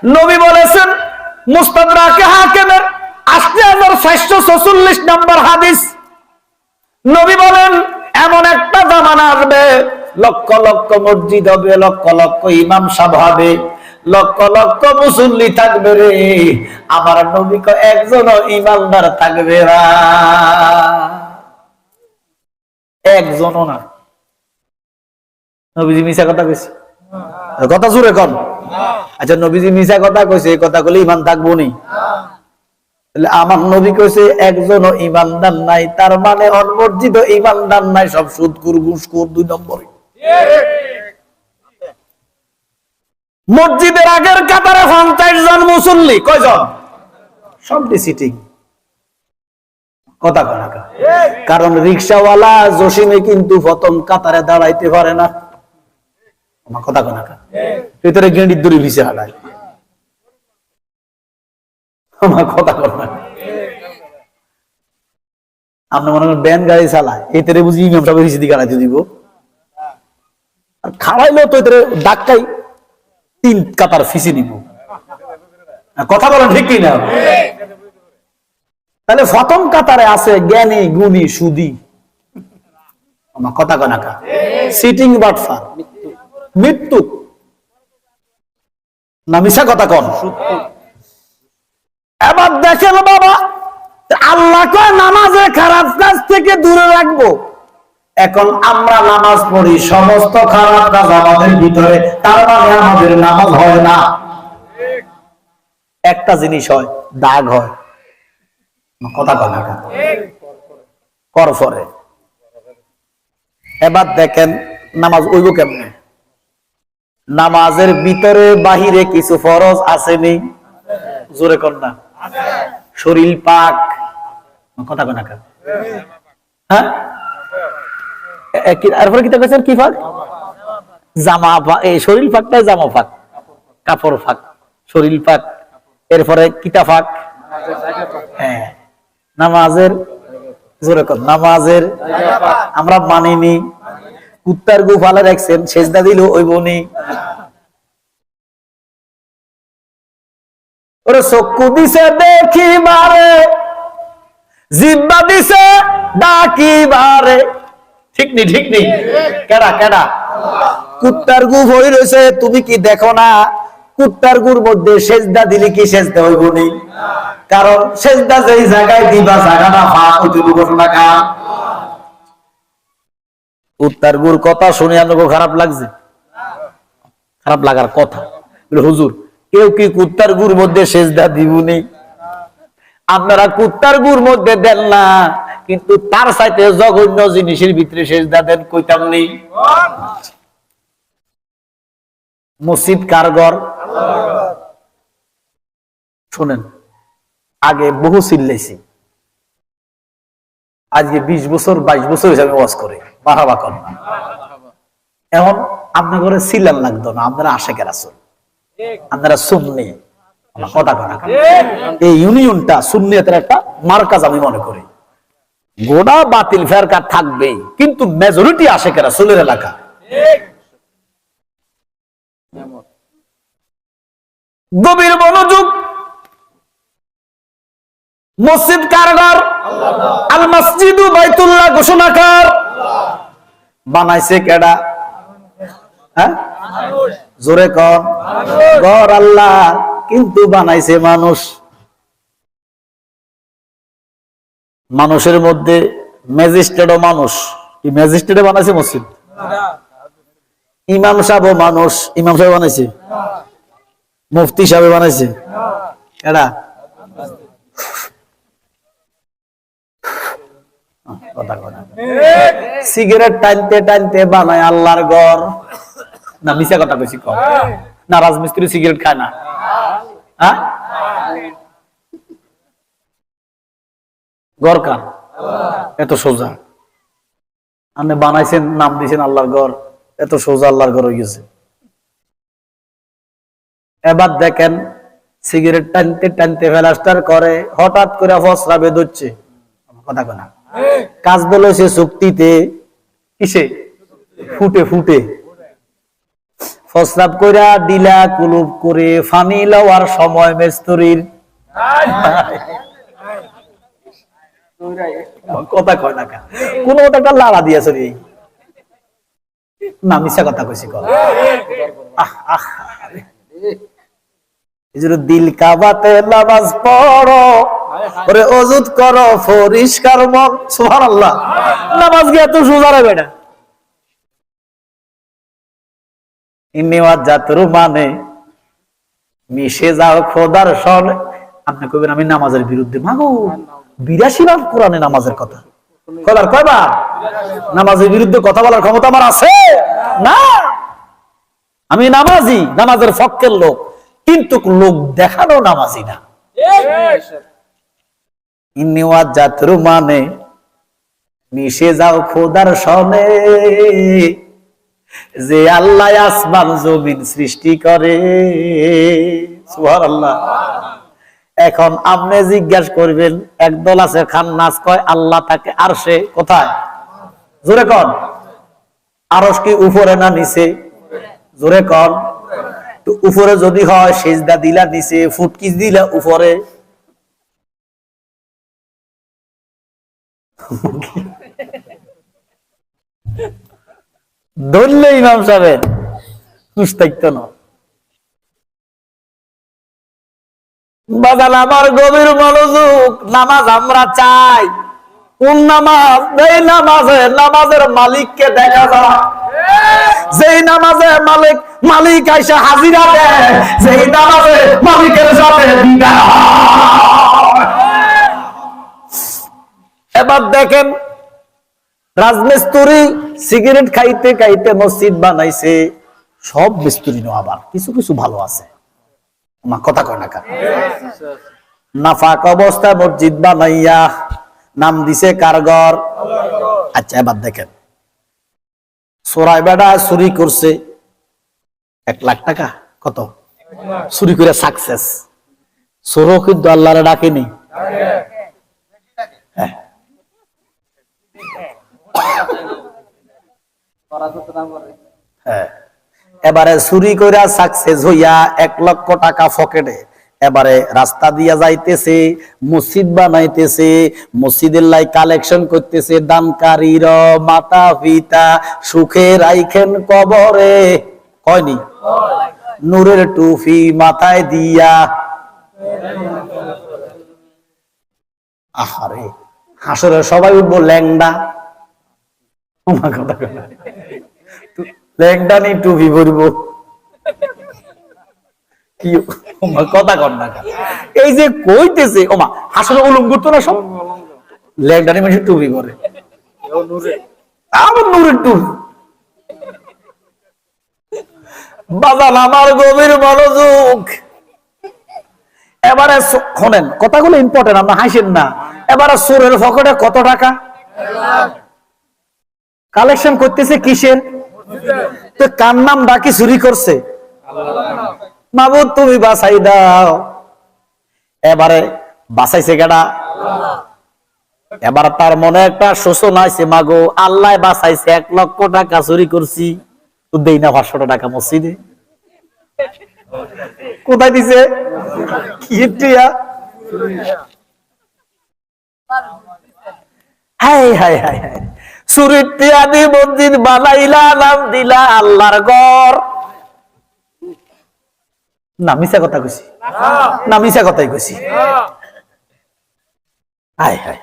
নবী বলেছেন মুস্তাদরাকে হাকিমের ৮৬৪৬ নম্বর হাদিস, নবী বলেন এমন একটা জামানা আসবে, লক্ষ লক্ষ মসজিদ হবে, লক্ষ লক্ষ ইমাম সাহেব হবে, লক্ষ লক্ষ মুসল্লি থাকবে রে, আমার নবী কো একজনও ইমানদার থাকবে না, একজনও না। নবীজি মিছা কথা কইছে? কথা জোরে কন। আচ্ছা, নবীজি মিছা কথা কইছে, এই কথা বলে ইমান থাকবো নি? আমার নবী কইছে একজনও ইমানদার নাই, তার মানে অনবর্জিত ইমানদার নাই, সব সুদখোর ঘুষখোর ২ নম্বরে। মসজিদের আগের কাতারে ৫০ জন মুসল্লি, কয়জন? সব ডিসিটিং কথা কয় না। কারণ রিকশাওয়ালা জসিমে কিন্তু প্রথম কাতারে দাঁড়াইতে পারে না, আমার কথা কয় না। ভিতরে গেঁড়ির দড়ি ভিসে হাঁটায়, আমার কথা কয় না। আপনি মনে করেন ব্যান গাড়ি চালায়, এতে বুঝি ইমাম সাহেব হিসেবে গাড়াইতে দিব, আর খাড়াইলেও তো এতে ডাক্তাই ৩ কাতার ফিসি দিব। কথা বলেন ঠিক কিনা? তাহলে প্রথম কাতারে আছে জ্ঞানী গুণী সুদী, আমার কথা কয় না। সিটিং বাটফার, মৃত্যু না মিছা কথা কন। এবার দেখেন বাবা, আল্লাহ কয় নামাজে খারাপ কাজ থেকে দূরে রাখবো। এখন আমরা নামাজ পড়ি, সমস্ত খারাপ কাজ আমাদের ভিতরে, তার মানে আমাদের নামাজ হয় না। একটা জিনিস হয়, দাগ হয়, কথা কয় না কর ফরে। এবার দেখেন নামাজ হইব কেমনে? নামাজের ভিতরে বাহিরে কিছু ফরজ আছে নেই? জোরে কর না। শরীর পাক, কথা কয় না। হ্যাঁ, এরপরে কি দেখেছেন কি ফাঁক? জামা পাক, এই শরীর ফাঁকটাই জামা ফাঁক, কাপড় ফাঁক, শরীর ফাঁক। এরপরে কিতা ফাঁক? হ্যাঁ, নামাজের, জোরে কর, নামাজের আমরা মানিনি। কুত্তার গু ফালে রাখছেন, সেজদা দিল ওই বনি। ওরে চক্ষু দিছে দেখিবারে, জিহ্বা দিছে ডাকিবারে, ঠিক নি? ঠিক নি? কেডা কেডা? কুত্তার গু হই রয়েছে, তুমি কি দেখো না? কুত্তার গুর মধ্যে সেজদা দিলে কি সেজদা হইব নি? কারণ সেজদা যেই জায়গায় দিবা জায়গাটা ফাঁক হইতে ঘটনা কা। কুত্তার গুর কথা শুনে আপনাকে খারাপ লাগছে? খারাপ লাগার কথা। হুজুর, কেউ কি কুত্তার গুর মধ্যে সেজদা দিবনি? আপনারা কুত্তার গুর মধ্যে দেন না, কিন্তু তার সাথে জঘন্য জিনিসের ভিতরে সেজদা দেন, কইতাম নেই? মসজিদ কার ঘর? শোনেন, আগে বহু চিল্লাইছি, আজকে ২০ বছর ২২ বছর হিসাবে ওয়াজ করে বাহাবা কর না। এখন আপনার ঘরে চিল্লান লাগতো না, আপনারা আশেকের আসল, আপনারা সুন্নি, কথা কয় না। এই ইউনিয়নটা সুন্নিয়তের একটা মার্কাজ আমি মনে করি। গোড়া বাতিল ফেরকা থাকবে, কিন্তু মেজরিটি আশেকের আসলের এলাকা। গভীর মনোযোগ। মসজিদ কার ঘর? আল মসজিদু বাইতুল্লাহ ঘোষণাকার। বানাইছে কেডা? হ্যাঁ, জোরে কর। ঘর আল্লাহ, কিন্তু বানাইছে মানুষ। মানুষের মধ্যে ম্যাজিস্ট্রেটও মানুষ। কি ম্যাজিস্ট্রেটে বানাইছে মসজিদ? ইমাম সাহেবও মানুষ। ইমাম সাহেব বানাইছে? মুফতি সাহেব বানাইছে? এরা সিগারেট টানতে টানতে বানায় আল্লাহর ঘর। না মিছা কথা কইছি? কম না, রাজমিস্ত্রি সিগারেট খায় না? হ্যাঁ, ঘর কার? এত সোজা আপনি বানাইছেন, নাম দিয়েছেন আল্লাহর ঘর, এত সোজা আল্লাহর ঘর হয়ে গেছে। এবার দেখেন, সিগারেট টানতে টানতে ফেলাস্টার করে, হঠাৎ করে ফসরা বেদ হচ্ছে, কথা কয় না। কাজ বলেছে চুক্তিতে, কিসে? ফুটে ফুটে প্রস্রাব কইরা দিলা কুলুপ করে ফানি লওয়ার সময় মেস্তরির কথা কয় না কোন একটা লাড়া দিয়েছে রে না মিশা কথা কইছি দিল কাবাতে নামাজ পড়ো ওরে ওযুদ করো পরিষ্কার মন সুবহানাল্লাহ নামাজ গিয়ে এত সোজা রে বেটা ইন্নিওয়াত জাতরু মানে মিশে যাও খোদার সনে আপনি কইবেন আমি নামাজের বিরুদ্ধে মাগো 82 বার কোরআনে নামাজের কথা খোদার কয়বার নামাজের বিরুদ্ধে কথা বলার ক্ষমতা আমার আছে না আমি নামাজি নামাজের পক্ষের লোক কিন্তু লোক দেখানো নামাজি না ইন্নিওয়াত জাতরু মানে মিশে যাও খোদার সনে যে আল্লাহ আসমান জমিন সৃষ্টি করে সুবহানাল্লাহ এখন আপনি জিজ্ঞাসা করবেন একদল আছে খান্নাস কয় আল্লাহ তাকে আরশে কোথায় জোরে কোন আরশ কি উপরে না নিচে জোরে কোন তো উপরে যদি হয় সিজদা দিলা নিচে ফুটকিস দিলা উপরে ধরলে ইমাম সাহেব কুস্তাইতো না বাজান আমার গভীর মনোযোগ নামাজ আমরা চাই কোন নামাজ এই নামাজে নামাজের মালিককে দেখা যায় যেই নামাজে মালিক আইসা হাজিরা দেয় যেই নামাজে মালিকের সাথে বিদায় এবার দেখেন রাজমিস্ত্রি সিগারেট খাইতে খাইতে মসজিদ বানাইছে সব মিস্ত্রি নো আবার কিছু কিছু ভালো আছে মা কথা কয় না কেন নাফাক অবস্থায় মসজিদ বানাইয়া নাম দিছে কারগর আচ্ছা এবার দেখেন চোরাই বেড়া চুরি করছে 1 লাখ টাকা কত চুরি করে সাকসেস চোরও কিন্তু আল্লাহরে ডাকেনি এবারে চুরি কইরা সাকসেস হইয়া 1 লক্ষ টাকা পকেটে এবারে রাস্তা দিয়া যাইতেছে মসজিদ বানাইতেছে মসজিদের লাই কালেকশন করতেছে দানকারীর মাতা পিতা সুখে রাইখেন কবরে কয়নি নূরের টুপি মাথায় দিয়া আহারে হাসরে সবাই উঠবো ল্যাংডা ল্যাংডা নেই টুপি পরবো কি কথা কর না এই যে কইতেছে ওমা হাসরে উলুম করতো না সব ল্যাংডা নেই মানুষ টুপি পরে আমার নূরের টুপি বাজান আমার গভীর মনোযোগ এবারে শোনেন কথাগুলো ইম্পর্টেন্ট আমরা হাসেন না এবারে চোরের পকেটে কত টাকা কালেকশন করতেছে কিসের তো কার নাম ডাকি চুরি করছে মাবুদ তুমি বাঁচাই দাও এবারে বাঁচাইছে কেডা এবার তার মনে একটা শোষণ আছে মাগো আল্লাহ বাঁচাইছে 1 লক্ষ টাকা চুরি করছি তো দেই না 500 টাকা মসজিদে কোথায় দিছে কি টিয়া হাই হাই হাই হাই চুরির টিয়া দি মসজিদ বানাইলা নাম দিলা আল্লাহর ঘর না মিছা কথা কইছি না মিছা কথাই কইছি হাই হাই